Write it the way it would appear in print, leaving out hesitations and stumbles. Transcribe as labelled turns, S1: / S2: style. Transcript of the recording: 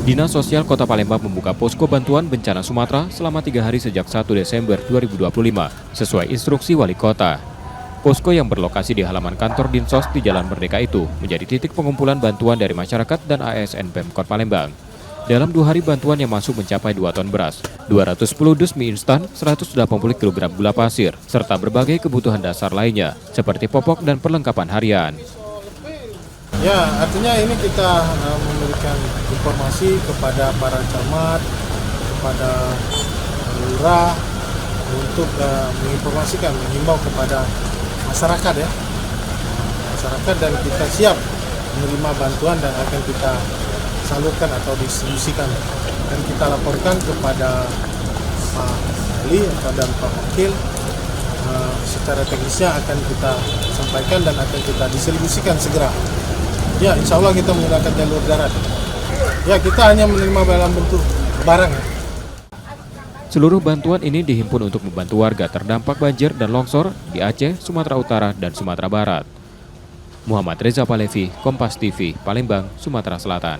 S1: Dinas Sosial Kota Palembang membuka posko bantuan bencana Sumatera selama 3 hari sejak 1 Desember 2025, sesuai instruksi Wali Kota. Posko yang berlokasi di halaman kantor Dinsos di Jalan Merdeka itu menjadi titik pengumpulan bantuan dari masyarakat dan ASN Pemkot Palembang. Dalam 2 hari bantuan yang masuk mencapai 2 ton beras, 210 dus mie instan, 180 kg gula pasir, serta berbagai kebutuhan dasar lainnya, seperti popok dan perlengkapan harian.
S2: Ya, artinya ini kita memberikan informasi kepada para camat, kepada lurah untuk menginformasikan, menghimbau kepada masyarakat ya, masyarakat, dan kita siap menerima bantuan dan akan kita salurkan atau distribusikan, dan kita laporkan kepada Pak Ali dan Pak Wakil. Secara teknisnya akan kita sampaikan dan akan kita distribusikan segera. Ya, insya Allah kita menggunakan jalur darat. Ya, kita hanya menerima dalam bentuk barang.
S1: Seluruh bantuan ini dihimpun untuk membantu warga terdampak banjir dan longsor di Aceh, Sumatera Utara, dan Sumatera Barat. Muhammad Reza Palevi, Kompas TV, Palembang, Sumatera Selatan.